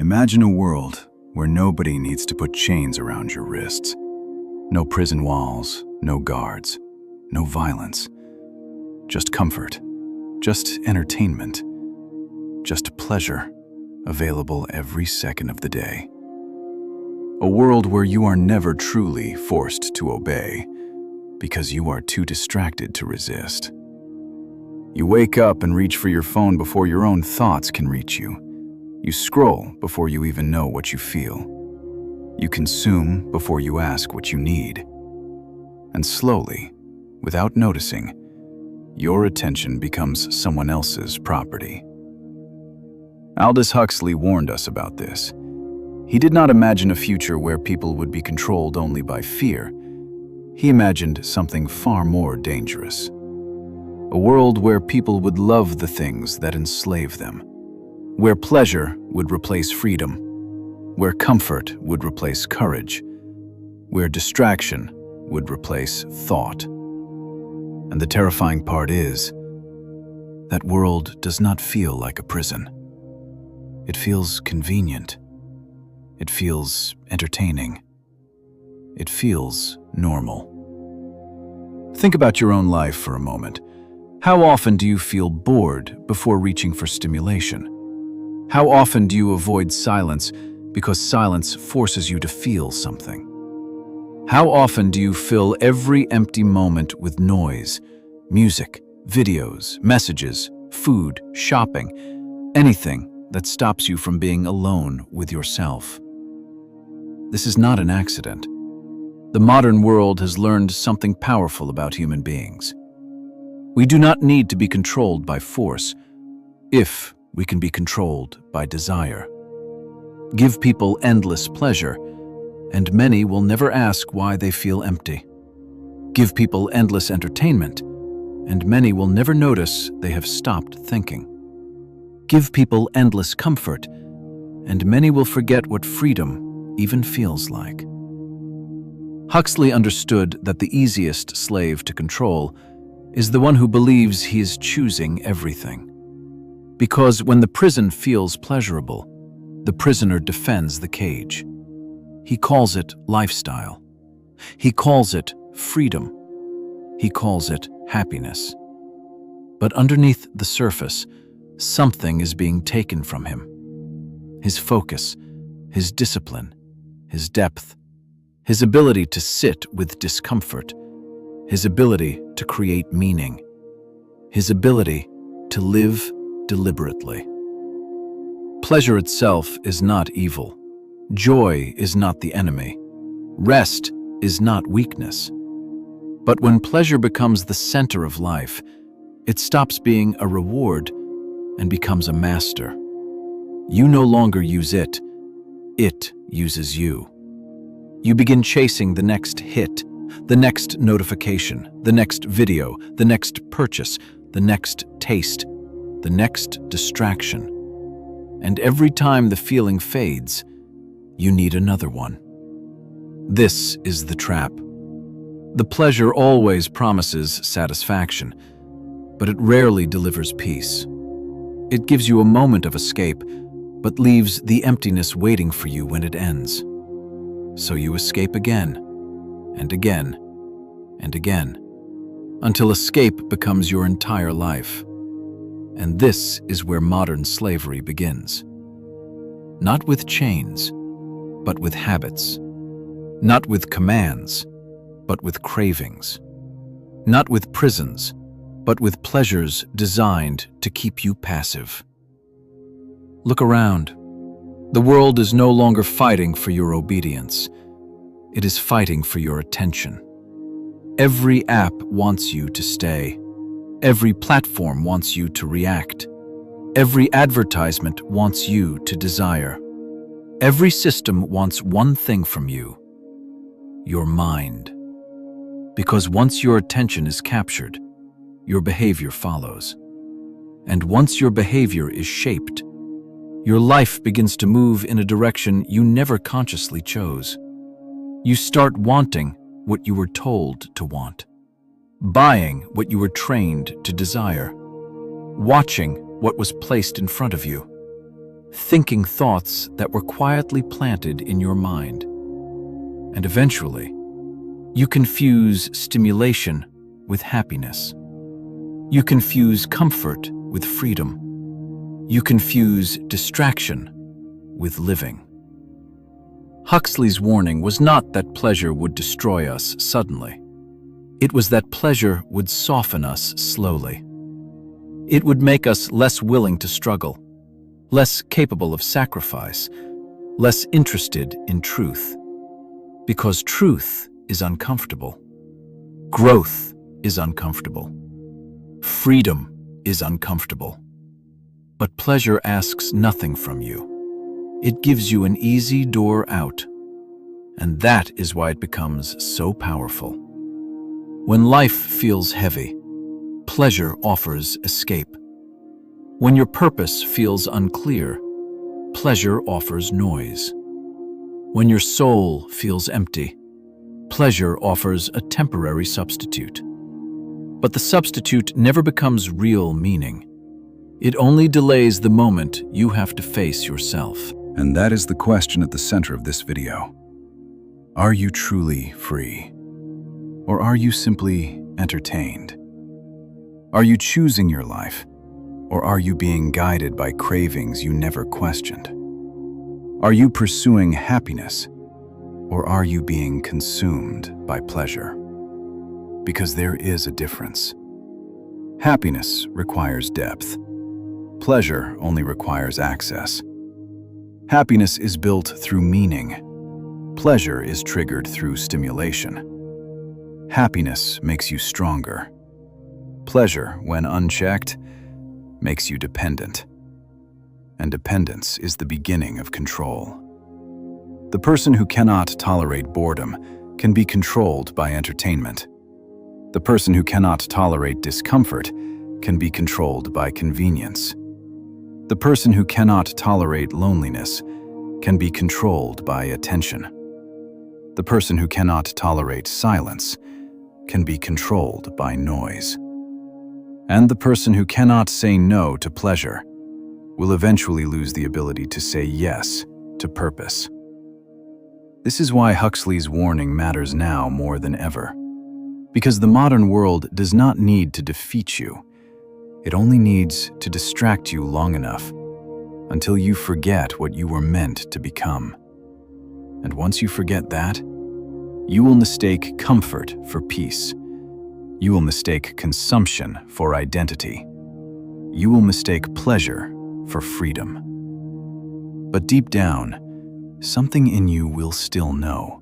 Imagine a world where nobody needs to put chains around your wrists. No prison walls, no guards, no violence. Just comfort, just entertainment, just pleasure, available every second of the day. A world where you are never truly forced to obey because you are too distracted to resist. You wake up and reach for your phone before your own thoughts can reach you. You scroll before you even know what you feel. You consume before you ask what you need. And slowly, without noticing, your attention becomes someone else's property. Aldous Huxley warned us about this. He did not imagine a future where people would be controlled only by fear. He imagined something far more dangerous. A world where people would love the things that enslave them, where pleasure would replace freedom, where comfort would replace courage, where distraction would replace thought. And the terrifying part is, that world does not feel like a prison. It feels convenient. It feels entertaining. It feels normal. Think about your own life for a moment. How often do you feel bored before reaching for stimulation? How often do you avoid silence because silence forces you to feel something? How often do you fill every empty moment with noise, music, videos, messages, food, shopping, anything that stops you from being alone with yourself? This is not an accident. The modern world has learned something powerful about human beings. We do not need to be controlled by force if we can be controlled by desire. Give people endless pleasure, and many will never ask why they feel empty. Give people endless entertainment, and many will never notice they have stopped thinking. Give people endless comfort, and many will forget what freedom even feels like. Huxley understood that the easiest slave to control is the one who believes he is choosing everything. Because when the prison feels pleasurable, the prisoner defends the cage. He calls it lifestyle. He calls it freedom. He calls it happiness. But underneath the surface, something is being taken from him. His focus, his discipline, his depth, his ability to sit with discomfort, his ability to create meaning, his ability to live deliberately. Pleasure itself is not evil. Joy is not the enemy. Rest is not weakness. But when pleasure becomes the center of life, it stops being a reward and becomes a master. You no longer use it. It uses you. You begin chasing the next hit, the next notification, the next video, the next purchase, the next taste, the next distraction. And every time the feeling fades, you need another one. This is the trap. The pleasure always promises satisfaction, but it rarely delivers peace. It gives you a moment of escape, but leaves the emptiness waiting for you when it ends. So you escape again, and again, and again, until escape becomes your entire life. And this is where modern slavery begins. Not with chains, but with habits. Not with commands, but with cravings. Not with prisons, but with pleasures designed to keep you passive. Look around. The world is no longer fighting for your obedience. It is fighting for your attention. Every app wants you to stay. Every platform wants you to react. Every advertisement wants you to desire. Every system wants one thing from you: your mind. Because once your attention is captured, your behavior follows. And once your behavior is shaped, your life begins to move in a direction you never consciously chose. You start wanting what you were told to want, buying what you were trained to desire, watching what was placed in front of you, thinking thoughts that were quietly planted in your mind. And eventually, you confuse stimulation with happiness. You confuse comfort with freedom. You confuse distraction with living. Huxley's warning was not that pleasure would destroy us suddenly. It was that pleasure would soften us slowly. It would make us less willing to struggle, less capable of sacrifice, less interested in truth. Because truth is uncomfortable. Growth is uncomfortable. Freedom is uncomfortable. But pleasure asks nothing from you. It gives you an easy door out. And that is why it becomes so powerful. When life feels heavy, pleasure offers escape. When your purpose feels unclear, pleasure offers noise. When your soul feels empty, pleasure offers a temporary substitute. But the substitute never becomes real meaning. It only delays the moment you have to face yourself. And that is the question at the center of this video. Are you truly free? Or are you simply entertained? Are you choosing your life? Or are you being guided by cravings you never questioned? Are you pursuing happiness? Or are you being consumed by pleasure? Because there is a difference. Happiness requires depth. Pleasure only requires access. Happiness is built through meaning. Pleasure is triggered through stimulation. Happiness makes you stronger. Pleasure, when unchecked, makes you dependent. And dependence is the beginning of control. The person who cannot tolerate boredom can be controlled by entertainment. The person who cannot tolerate discomfort can be controlled by convenience. The person who cannot tolerate loneliness can be controlled by attention. The person who cannot tolerate silence can be controlled by noise. And the person who cannot say no to pleasure will eventually lose the ability to say yes to purpose. This is why Huxley's warning matters now more than ever. Because the modern world does not need to defeat you. It only needs to distract you long enough until you forget what you were meant to become. And once you forget that, you will mistake comfort for peace. You will mistake consumption for identity. You will mistake pleasure for freedom. But deep down, something in you will still know.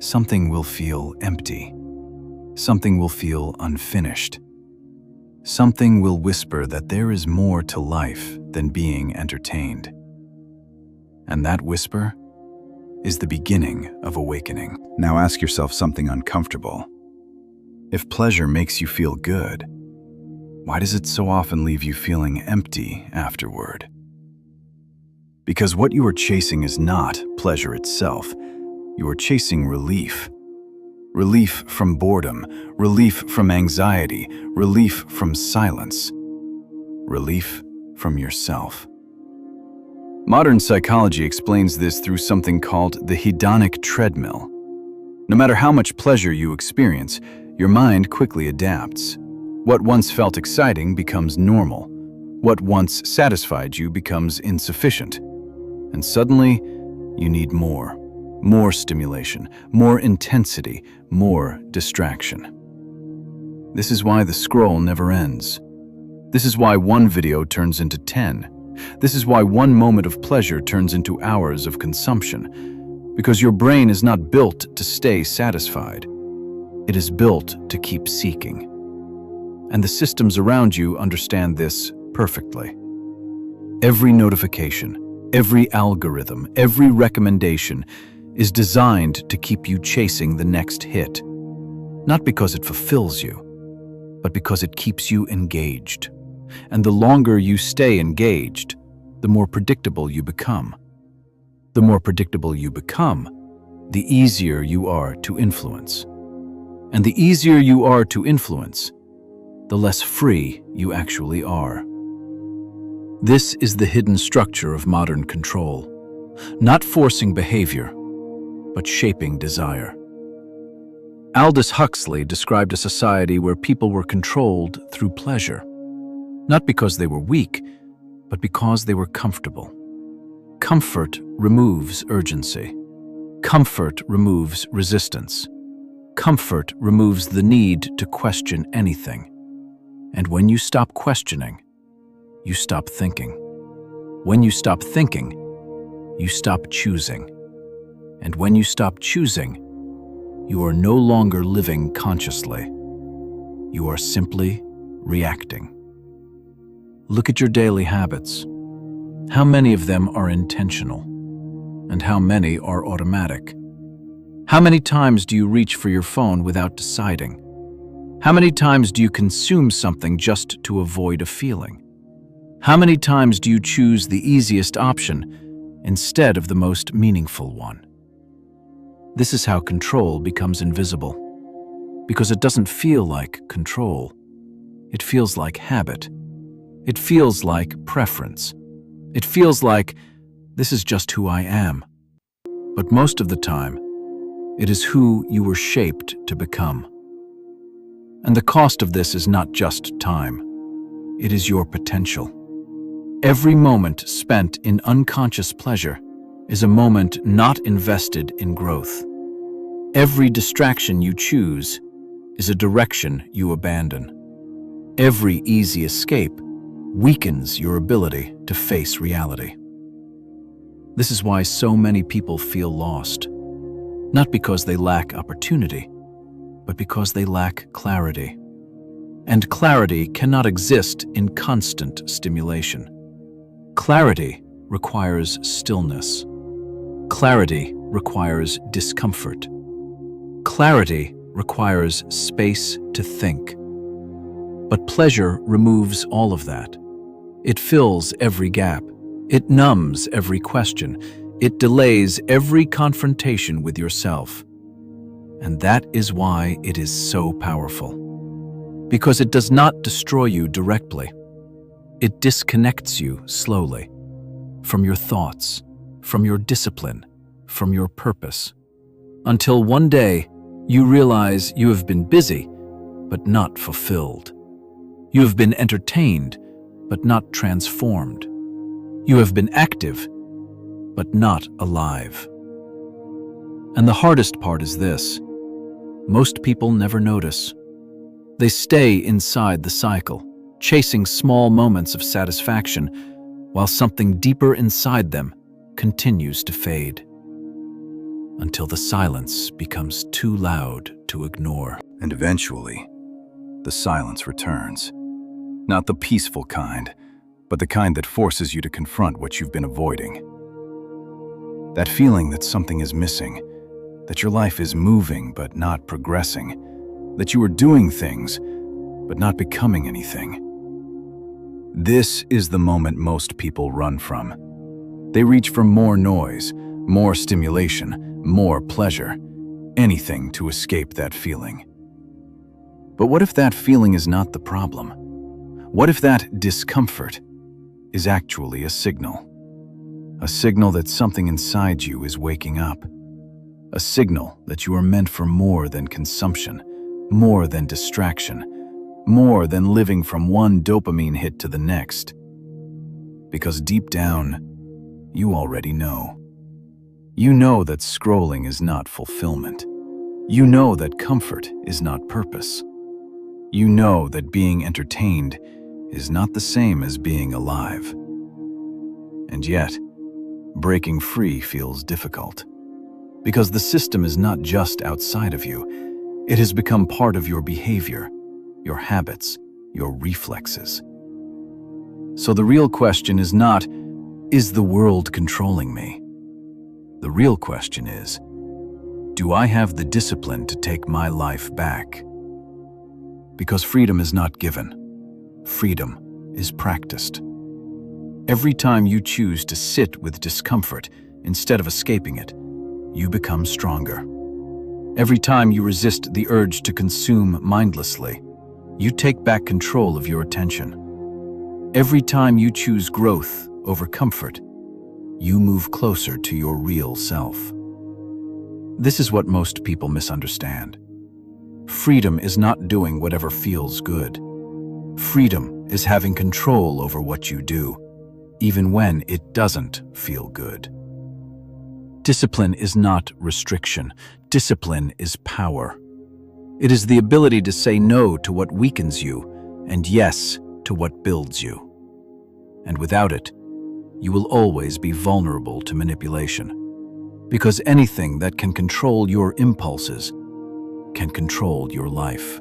Something will feel empty. Something will feel unfinished. Something will whisper that there is more to life than being entertained. And that whisper is the beginning of awakening. Now ask yourself something uncomfortable. If pleasure makes you feel good, why does it so often leave you feeling empty afterward? Because what you are chasing is not pleasure itself. You are chasing relief. Relief from boredom, relief from anxiety, relief from silence, relief from yourself. Modern psychology explains this through something called the hedonic treadmill. No matter how much pleasure you experience, your mind quickly adapts. What once felt exciting becomes normal. What once satisfied you becomes insufficient. And suddenly, you need more. More stimulation, more intensity, more distraction. This is why the scroll never ends. This is why one video turns into 10. This is why one moment of pleasure turns into hours of consumption. Because your brain is not built to stay satisfied. It is built to keep seeking. And the systems around you understand this perfectly. Every notification, every algorithm, every recommendation is designed to keep you chasing the next hit, not because it fulfills you, but because it keeps you engaged. And the longer you stay engaged, the more predictable you become. The more predictable you become, the easier you are to influence. And the easier you are to influence, the less free you actually are. This is the hidden structure of modern control, not forcing behavior, but shaping desire. Aldous Huxley described a society where people were controlled through pleasure, not because they were weak, but because they were comfortable. Comfort removes urgency. Comfort removes resistance. Comfort removes the need to question anything. And when you stop questioning, you stop thinking. When you stop thinking, you stop choosing. And when you stop choosing, you are no longer living consciously. You are simply reacting. Look at your daily habits. How many of them are intentional? And how many are automatic? How many times do you reach for your phone without deciding? How many times do you consume something just to avoid a feeling? How many times do you choose the easiest option instead of the most meaningful one? This is how control becomes invisible, because it doesn't feel like control. It feels like habit. It feels like preference. It feels like this is just who I am. But most of the time, it is who you were shaped to become. And the cost of this is not just time. It is your potential. Every moment spent in unconscious pleasure is a moment not invested in growth. Every distraction you choose is a direction you abandon. Every easy escape weakens your ability to face reality. This is why so many people feel lost, not because they lack opportunity, but because they lack clarity. And clarity cannot exist in constant stimulation. Clarity requires stillness. Clarity requires discomfort. Clarity requires space to think. But pleasure removes all of that. It fills every gap. It numbs every question. It delays every confrontation with yourself. And that is why it is so powerful. Because it does not destroy you directly. It disconnects you slowly from your thoughts, from your discipline, from your purpose, until one day you realize you have been busy, but not fulfilled. You have been entertained, but not transformed. You have been active, but not alive. And the hardest part is this: most people never notice. They stay inside the cycle, chasing small moments of satisfaction, while something deeper inside them continues to fade, until the silence becomes too loud to ignore. And eventually, the silence returns. Not the peaceful kind, but the kind that forces you to confront what you've been avoiding. That feeling that something is missing, that your life is moving but not progressing, that you are doing things but not becoming anything. This is the moment most people run from. They reach for more noise, more stimulation, more pleasure, anything to escape that feeling. But what if that feeling is not the problem? What if that discomfort is actually a signal? A signal that something inside you is waking up. A signal that you are meant for more than consumption, more than distraction, more than living from one dopamine hit to the next. Because deep down, you already know. You know that scrolling is not fulfillment. You know that comfort is not purpose. You know that being entertained is not the same as being alive. And yet, breaking free feels difficult. Because the system is not just outside of you. It has become part of your behavior, your habits, your reflexes. So the real question is not, is the world controlling me? The real question is, do I have the discipline to take my life back? Because freedom is not given. Freedom is practiced. Every time you choose to sit with discomfort instead of escaping it, you become stronger. Every time you resist the urge to consume mindlessly, you take back control of your attention. Every time you choose growth over comfort, you move closer to your real self. This is what most people misunderstand. Freedom is not doing whatever feels good. Freedom is having control over what you do, even when it doesn't feel good. Discipline is not restriction. Discipline is power. It is the ability to say no to what weakens you and yes to what builds you. And without it, you will always be vulnerable to manipulation. Because anything that can control your impulses can control your life.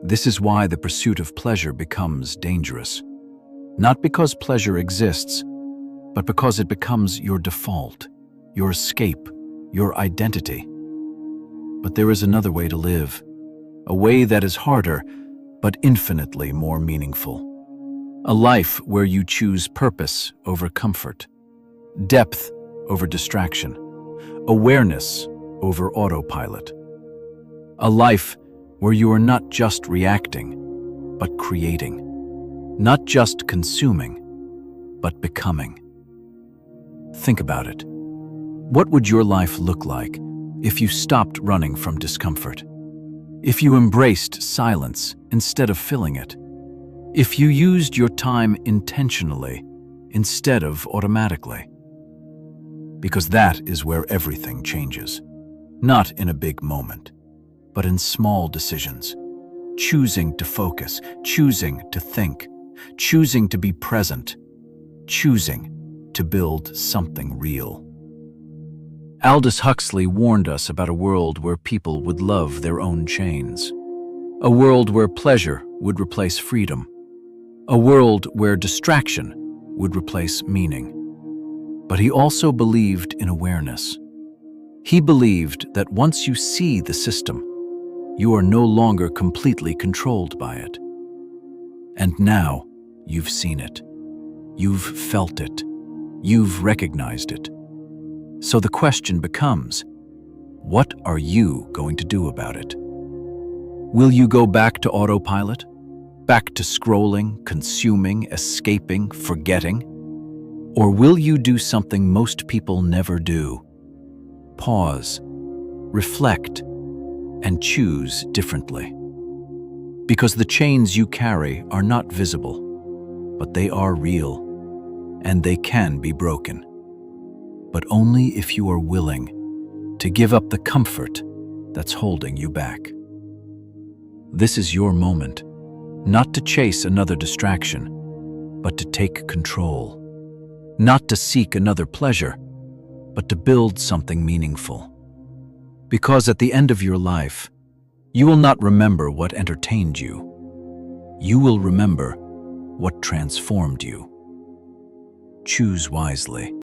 This is why the pursuit of pleasure becomes dangerous. Not because pleasure exists, but because it becomes your default, your escape, your identity. But there is another way to live, a way that is harder, but infinitely more meaningful. A life where you choose purpose over comfort, depth over distraction, awareness over autopilot. A life where you are not just reacting, but creating. Not just consuming, but becoming. Think about it. What would your life look like if you stopped running from discomfort? If you embraced silence instead of filling it? If you used your time intentionally instead of automatically? Because that is where everything changes. Not in a big moment, but in small decisions. Choosing to focus, choosing to think, choosing to be present, choosing to build something real. Aldous Huxley warned us about a world where people would love their own chains. A world where pleasure would replace freedom. A world where distraction would replace meaning. But he also believed in awareness. He believed that once you see the system, you are no longer completely controlled by it. And now you've seen it. You've felt it. You've recognized it. So the question becomes, what are you going to do about it? Will you go back to autopilot? Back to scrolling, consuming, escaping, forgetting? Or will you do something most people never do? Pause, reflect, and choose differently. Because the chains you carry are not visible, but they are real, and they can be broken. But only if you are willing to give up the comfort that's holding you back. This is your moment, not to chase another distraction, but to take control. Not to seek another pleasure, but to build something meaningful. Because at the end of your life, you will not remember what entertained you. You will remember what transformed you. Choose wisely.